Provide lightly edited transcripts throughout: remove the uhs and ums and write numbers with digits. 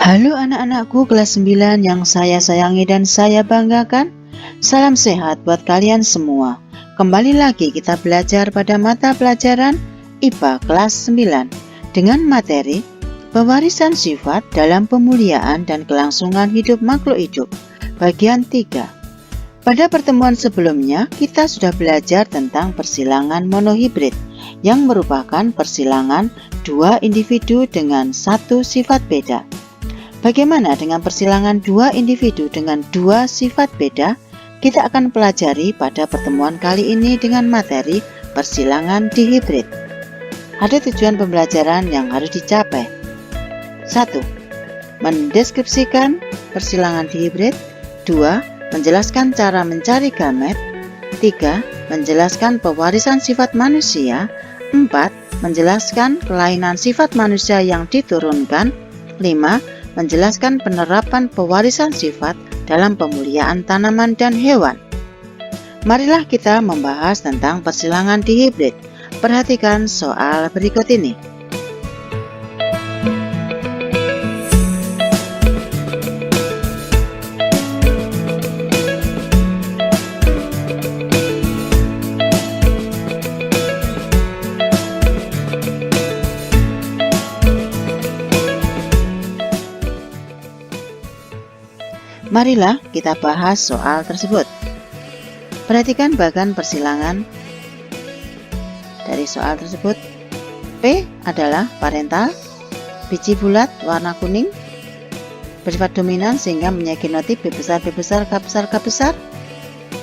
Halo anak-anakku kelas 9 yang saya sayangi dan saya banggakan. Salam sehat buat kalian semua. Kembali lagi kita belajar pada mata pelajaran IPA kelas 9 dengan materi pewarisan sifat dalam pemuliaan dan kelangsungan hidup makhluk hidup bagian 3. Pada pertemuan sebelumnya kita sudah belajar tentang persilangan monohibrid yang merupakan persilangan dua individu dengan satu sifat beda. Bagaimana dengan persilangan dua individu dengan dua sifat beda? Kita akan pelajari pada pertemuan kali ini dengan materi persilangan dihibrid. Ada tujuan pembelajaran yang harus dicapai. 1. Mendeskripsikan persilangan dihibrid. 2. Menjelaskan cara mencari gamet. 3. Menjelaskan pewarisan sifat manusia. 4. Menjelaskan kelainan sifat manusia yang diturunkan. 5. Menjelaskan penerapan pewarisan sifat dalam pemuliaan tanaman dan hewan. Marilah kita membahas tentang persilangan dihibrid. Perhatikan soal berikut ini. Marilah kita bahas soal tersebut. Perhatikan bagan persilangan dari soal tersebut. P adalah parental, biji bulat warna kuning, bersifat dominan sehingga memiliki genotyp B besar, B besar, K besar, K besar.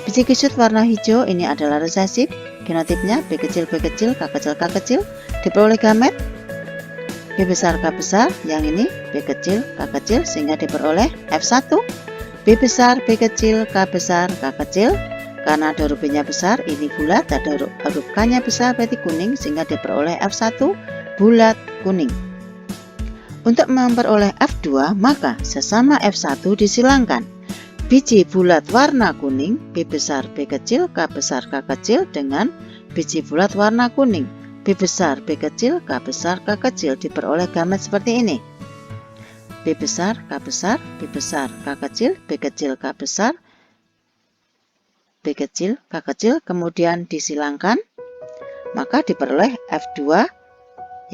Biji kisut warna hijau ini adalah resesif, genotipnya B kecil, B kecil, K kecil, K kecil, diperoleh gamet B besar, K besar, yang ini B kecil, K kecil sehingga diperoleh F1. B besar, B kecil, K besar, K kecil. Karena ada huruf B-nya besar, ini bulat, ada huruf K-nya besar, berarti kuning, sehingga diperoleh F1 bulat kuning. Untuk memperoleh F2, maka sesama F1 disilangkan. Biji bulat warna kuning, B besar, B kecil, K besar, K kecil, dengan biji bulat warna kuning, B besar, B kecil, K besar, K kecil, diperoleh gamet seperti ini. B besar, K besar, B besar, K kecil, B kecil, K besar, B kecil, K kecil, kemudian disilangkan, maka diperoleh F2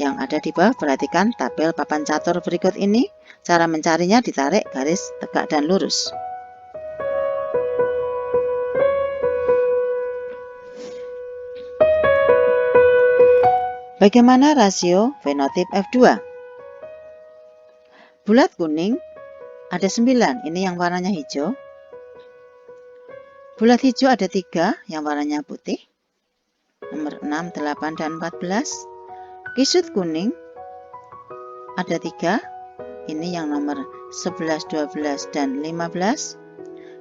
yang ada di bawah. Perhatikan tabel papan catur berikut ini. Cara mencarinya ditarik garis tegak dan lurus. Bagaimana rasio fenotip F2? Bulat kuning ada 9, ini yang warnanya hijau. Bulat hijau ada 3, yang warnanya putih, nomor 6, 8, dan 14. Kisut kuning ada 3, ini yang nomor 11, 12, dan 15.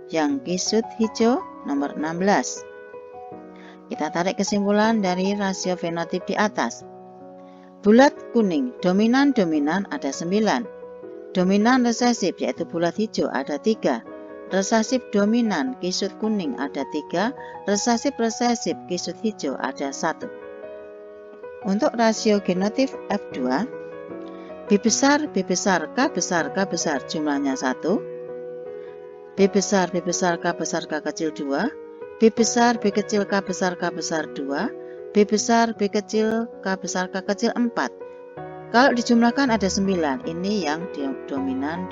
Yang kisut hijau nomor 16. Kita tarik kesimpulan dari rasio fenotip di atas. Bulat kuning dominan ada 9. Dominan resesif yaitu bulat hijau ada 3. Resesif dominan kisut kuning ada 3. Resesif kisut hijau ada 1. Untuk rasio genotip F2, B besar, B besar, K besar, K besar jumlahnya 1. B besar, B besar, K besar, K kecil 2. B besar, B kecil, K besar, K besar 2. B besar, B kecil, K besar, K kecil 4. Kalau dijumlahkan ada 9, ini yang dominan.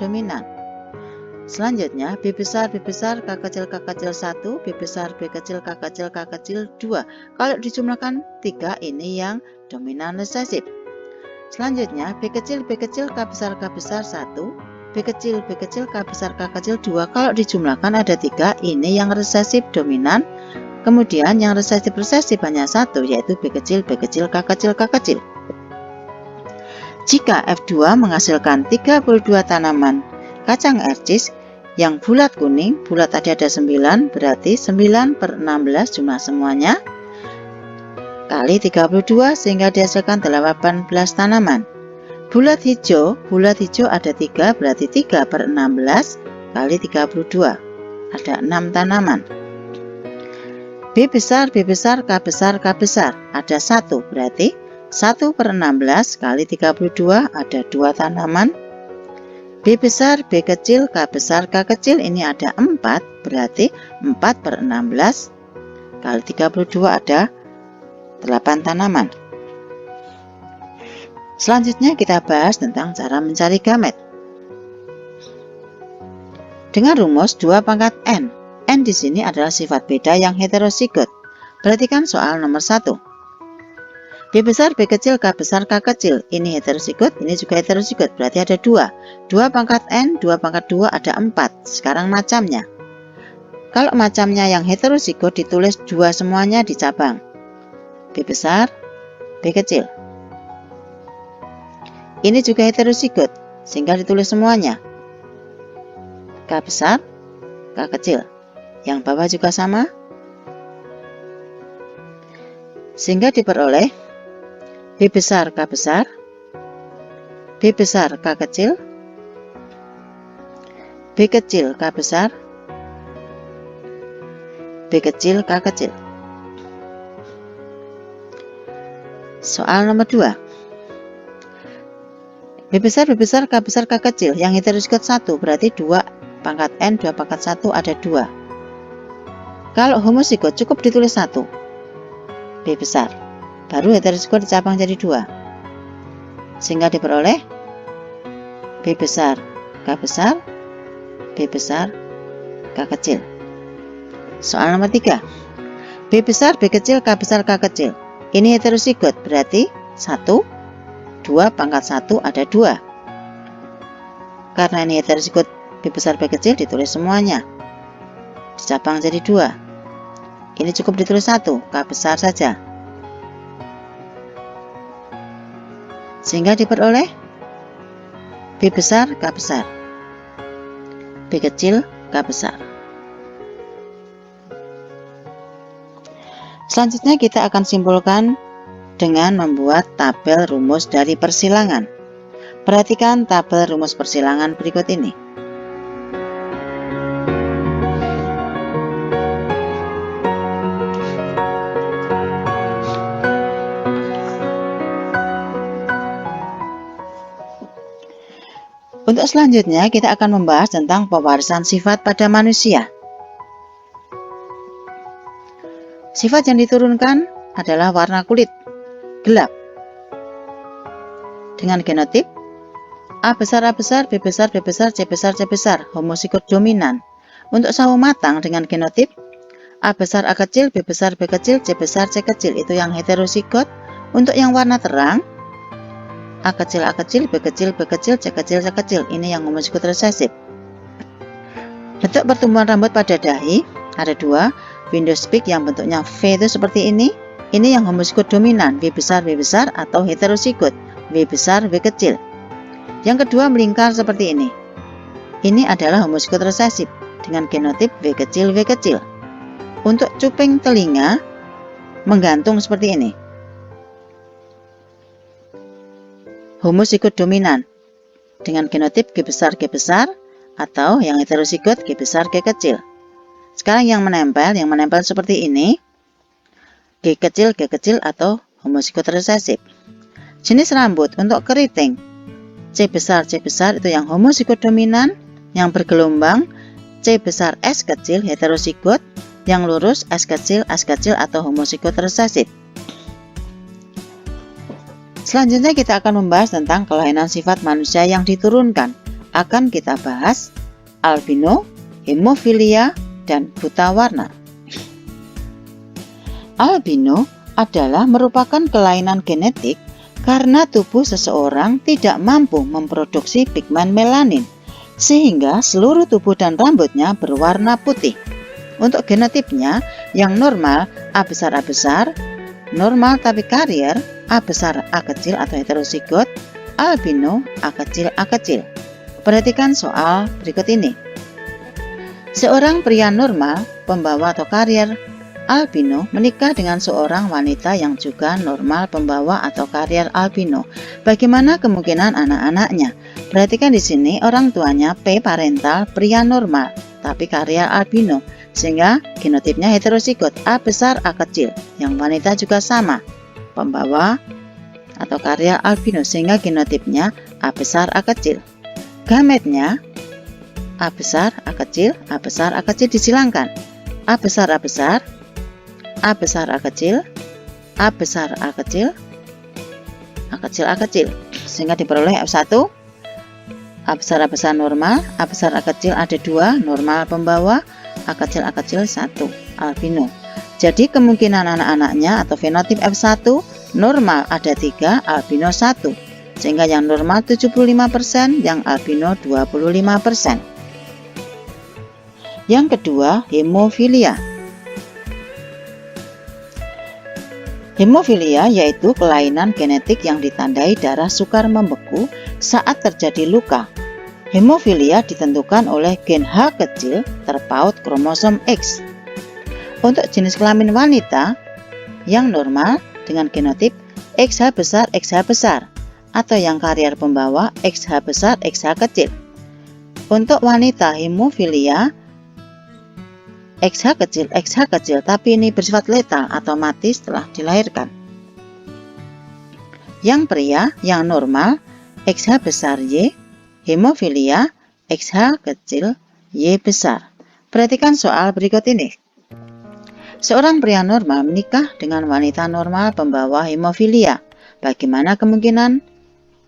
Selanjutnya B besar, B besar, K kecil, K kecil 1, B besar, B kecil, K kecil, K kecil 2. Kalau dijumlahkan 3, ini yang dominan resesif. Selanjutnya B kecil, K besar, K besar 1, B kecil, K besar, K kecil 2. Kalau dijumlahkan ada 3, ini yang resesif dominan. Kemudian yang resesif hanya 1, yaitu B kecil, K kecil, K kecil. Jika F2 menghasilkan 32 tanaman kacang ercis yang bulat kuning, bulat tadi ada 9, berarti 9/16 jumlah semuanya, kali 32 sehingga dihasilkan 18 tanaman. Bulat hijau ada 3, berarti 3/16 kali 32, ada 6 tanaman. B besar, K besar, ada 1, berarti 1/16 kali 32 ada 2 tanaman. B besar, B kecil, K besar, K kecil, ini ada 4, berarti 4/16 kali 32 ada 8 tanaman. Selanjutnya kita bahas tentang cara mencari gamet. Dengan rumus 2 pangkat N. N di sini adalah sifat beda yang heterozigot. Perhatikan soal nomor 1. B besar, B kecil, K besar, K kecil. Ini heterozigot, ini juga heterozigot, berarti ada 2. 2 pangkat N, 2 pangkat 2 ada 4. Sekarang macamnya. Kalau macamnya yang heterozigot ditulis 2 semuanya di cabang. B besar, B kecil. Ini juga heterozigot, sehingga ditulis semuanya. K besar, K kecil. Yang bawah juga sama. Sehingga diperoleh B besar, K besar, B besar, K kecil, B kecil, K besar, B kecil, K kecil. Soal nomor 2. B besar, K besar, K kecil. Yang heterozigot 1, berarti 2 pangkat N, 2 pangkat 1 ada 2. Kalau homozigot cukup ditulis 1. B besar. Baru heterozigot dicabang jadi 2. Sehingga diperoleh B besar, K besar, B besar, K kecil. Soal nomor 3. B besar, B kecil, K besar, K kecil. Ini heterozigot, berarti 1, 2 pangkat 1 ada 2. Karena ini heterozigot B besar, B kecil ditulis semuanya. Dicabang jadi 2. Ini cukup ditulis 1, K besar saja. Sehingga diperoleh B besar, K besar, B kecil, K besar. Selanjutnya kita akan simpulkan dengan membuat tabel rumus dari persilangan. Perhatikan tabel rumus persilangan berikut ini. Untuk selanjutnya kita akan membahas tentang pewarisan sifat pada manusia. Sifat yang diturunkan adalah warna kulit gelap dengan genotip A besar, A besar, B besar, B besar, C besar, C besar, homozigot dominan. Untuk sawo matang dengan genotip A besar, A kecil, B besar, B kecil, C besar, C kecil, itu yang heterozigot. Untuk yang warna terang A kecil, A kecil, B kecil, B kecil, C kecil, C kecil, ini yang homozigot resesif. Bentuk pertumbuhan rambut pada dahi ada 2. Windows peak yang bentuknya V itu seperti ini. Ini yang homozigot dominan, W besar, W besar, atau heterozigot, W besar, W kecil. Yang kedua melingkar seperti ini. Ini adalah homozigot resesif dengan genotip W kecil, W kecil. Untuk cuping telinga menggantung seperti ini. Homozigot dominan dengan genotip G besar, G besar, atau yang heterozigot G besar, G kecil. Sekarang yang menempel seperti ini. G kecil, G kecil, atau homozigot resesif. Jenis rambut untuk keriting C besar, C besar, itu yang homozigot dominan, yang bergelombang C besar, S kecil, heterozigot, yang lurus S kecil, atau homozigot resesif. Selanjutnya kita akan membahas tentang kelainan sifat manusia yang diturunkan. Akan kita bahas albino, hemofilia, dan buta warna. Albino adalah merupakan kelainan genetik karena tubuh seseorang tidak mampu memproduksi pigmen melanin, sehingga seluruh tubuh dan rambutnya berwarna putih. Untuk genotipnya, yang normal A besar, A besar, normal tapi karier A besar, A kecil atau heterozigot, albino A kecil, A kecil. Perhatikan soal berikut ini. Seorang pria normal, pembawa atau karier albino menikah dengan seorang wanita yang juga normal pembawa atau karier albino. Bagaimana kemungkinan anak-anaknya? Perhatikan di sini orang tuanya P parental pria normal tapi karier albino, sehingga genotipnya heterozigot A besar, A kecil. Yang wanita juga sama, pembawa atau karier albino, sehingga genotipnya A besar, A kecil. Gametnya A besar, A kecil, A besar, A kecil disilangkan. A besar, A besar, A besar, A kecil, A besar, A kecil, A kecil, A kecil, sehingga diperoleh F1. A besar normal, A besar A kecil ada 2, normal pembawa, A kecil 1, albino. Jadi kemungkinan anak-anaknya atau fenotip F1 normal ada 3, albino 1, sehingga yang normal 75%, yang albino 25%. Yang kedua, hemofilia. Hemofilia yaitu kelainan genetik yang ditandai darah sukar membeku saat terjadi luka. Hemofilia ditentukan oleh gen H kecil terpaut kromosom X. Untuk jenis kelamin wanita yang normal dengan genotip XH besar, atau yang karier pembawa XH besar, XH kecil. Untuk wanita hemofilia XH kecil, tapi ini bersifat letal atau mati setelah dilahirkan. Yang pria yang normal XH besar Y, hemofilia XH kecil Y besar. Perhatikan soal berikut ini. Seorang pria normal menikah dengan wanita normal pembawa hemofilia. Bagaimana kemungkinan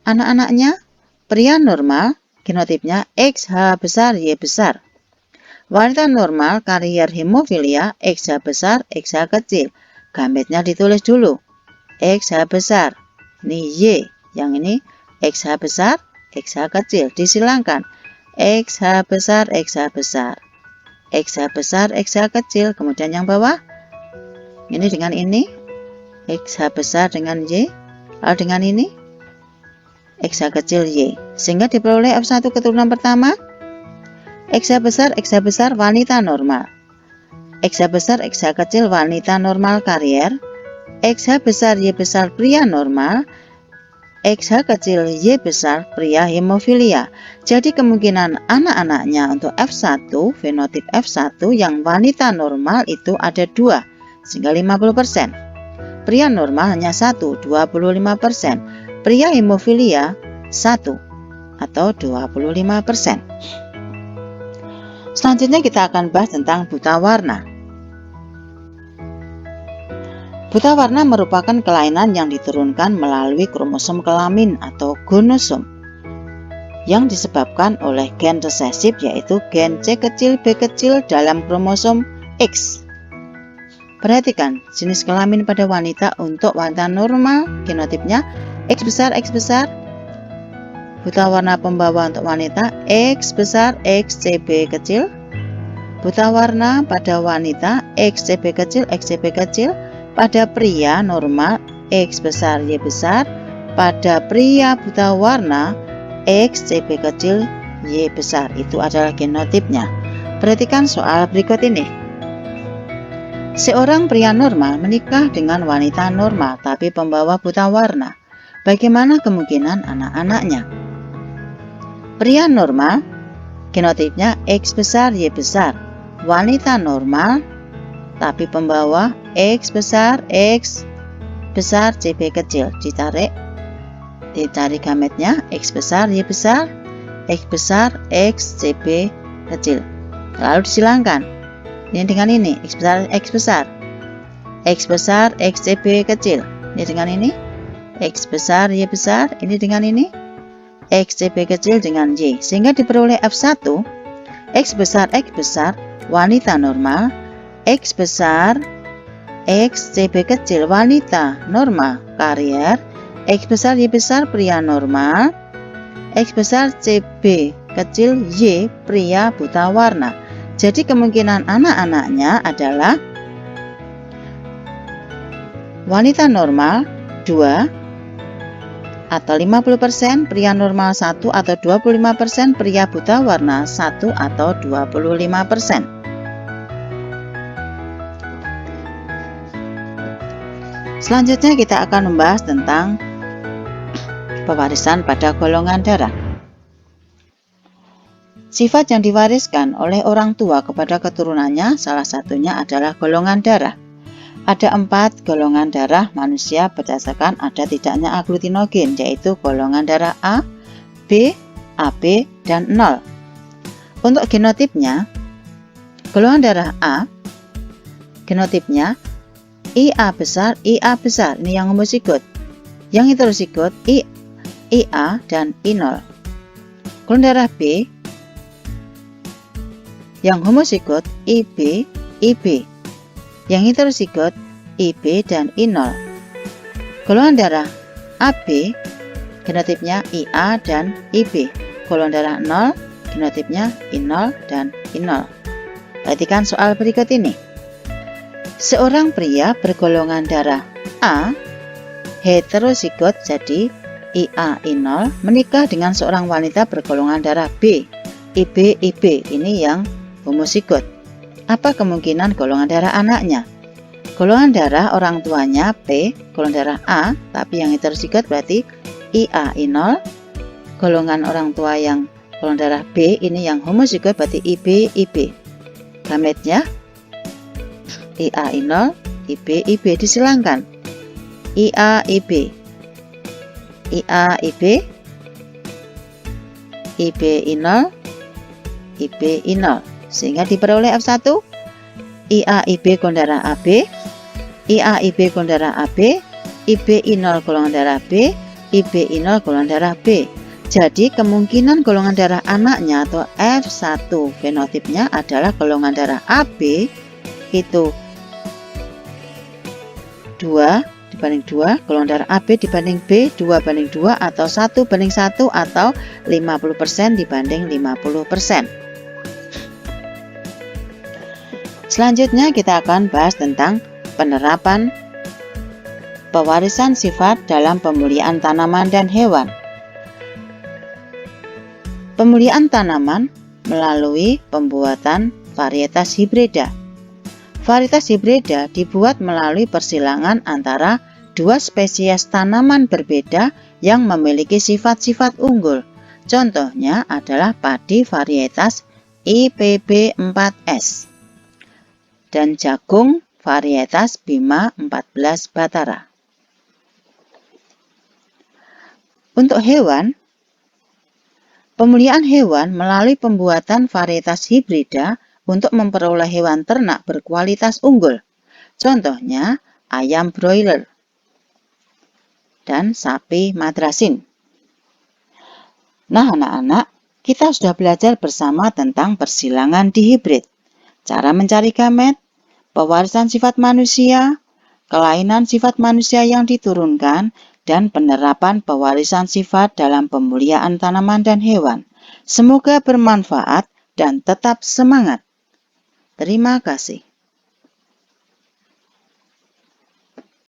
anak-anaknya? Pria normal genotipnya XH besar Y besar. Wanita normal karier hemofilia XH besar, XH kecil. Gametnya ditulis dulu. XH besar. Ini Y, yang ini XH besar, XH kecil. Disilangkan. XH besar, XH besar. XH besar, XH kecil. Kemudian yang bawah. Ini dengan ini. XH besar dengan Y. Lalu dengan ini. XH kecil Y. Sehingga diperoleh F1 keturunan pertama. XH besar wanita normal. XH besar XH kecil wanita normal karier. XH besar Y besar pria normal. XH kecil Y besar pria hemofilia. Jadi kemungkinan anak-anaknya untuk F1, fenotip F1 yang wanita normal itu ada 2, sehingga 50%. Pria normal hanya 1, 25%. Pria hemofilia 1 atau 25%. Selanjutnya kita akan bahas tentang buta warna. Buta warna merupakan kelainan yang diturunkan melalui kromosom kelamin atau gonosom yang disebabkan oleh gen resesif, yaitu gen C kecil B kecil dalam kromosom X. Perhatikan jenis kelamin pada wanita. Untuk wanita normal genotipnya X besar. Buta warna pembawa untuk wanita X besar XCB kecil. Buta warna pada wanita XCB kecil XCB kecil. Pada pria normal X besar Y besar. Pada pria buta warna XCB kecil Y besar. Itu adalah genotipnya. Perhatikan soal berikut ini. Seorang pria normal menikah dengan wanita normal tapi pembawa buta warna. Bagaimana kemungkinan anak-anaknya? Pria normal genotipnya X besar Y besar. Wanita normal tapi pembawa X besar CB kecil. Ditarik gametnya X besar Y besar, X besar XCB kecil. Lalu disilangkan. Ini dengan ini X besar XCB kecil. Ini dengan ini X besar Y besar. Ini dengan ini XCB kecil dengan Y, sehingga diperoleh F1 X besar wanita normal, X besar XCB kecil wanita normal karier, X besar Y besar pria normal, X besar CB kecil Y pria buta warna. Jadi kemungkinan anak-anaknya adalah wanita normal 2 atau 50%, pria normal 1 atau 25%, pria buta warna 1 atau 25%. Selanjutnya kita akan membahas tentang pewarisan pada golongan darah. Sifat yang diwariskan oleh orang tua kepada keturunannya salah satunya adalah golongan darah. Ada 4 golongan darah manusia berdasarkan ada tidaknya aglutinogen, yaitu golongan darah A, B, AB, dan 0. Untuk genotipnya, golongan darah A, genotipnya IA besar, ini yang homozigot. Yang heterozigot IA dan I0. Golongan darah B, yang homozigot IB, yang heterozigot IB dan I0. Golongan darah AB, genotipnya IA dan IB. Golongan darah 0, genotipnya I0 dan I0. Perhatikan soal berikut ini. Seorang pria bergolongan darah A, heterozigot jadi IA I0, menikah dengan seorang wanita bergolongan darah B, IB. Ini yang homozigot. Apa kemungkinan golongan darah anaknya? Golongan darah orang tuanya P, golongan darah A, tapi yang heterozigot berarti IA I0. Golongan orang tua yang golongan darah B, ini yang homozigot berarti IB. Gametnya IA I0, IB. Disilangkan. IA IB, IB I0, IB I0, sehingga diperoleh F1 IA IB golongan darah AB, IA IB golongan darah AB, IB I0 golongan darah B, IB I0 golongan darah B. Jadi kemungkinan golongan darah anaknya atau F1 fenotipnya adalah golongan darah AB itu 2:2, golongan darah AB dibanding B 2:2, atau 1:1, atau 50% dibanding 50%. Selanjutnya kita akan bahas tentang penerapan pewarisan sifat dalam pemuliaan tanaman dan hewan. Pemuliaan tanaman melalui pembuatan varietas hibrida. Varietas hibrida dibuat melalui persilangan antara dua spesies tanaman berbeda yang memiliki sifat-sifat unggul. Contohnya adalah padi varietas IPB4S dan jagung varietas Bima 14 Batara. Untuk hewan, pemuliaan hewan melalui pembuatan varietas hibrida untuk memperoleh hewan ternak berkualitas unggul. Contohnya ayam broiler dan sapi madrasin. Nah anak-anak, kita sudah belajar bersama tentang persilangan di hibrid, cara mencari gamet, pewarisan sifat manusia, kelainan sifat manusia yang diturunkan, dan penerapan pewarisan sifat dalam pemuliaan tanaman dan hewan. Semoga bermanfaat dan tetap semangat. Terima kasih.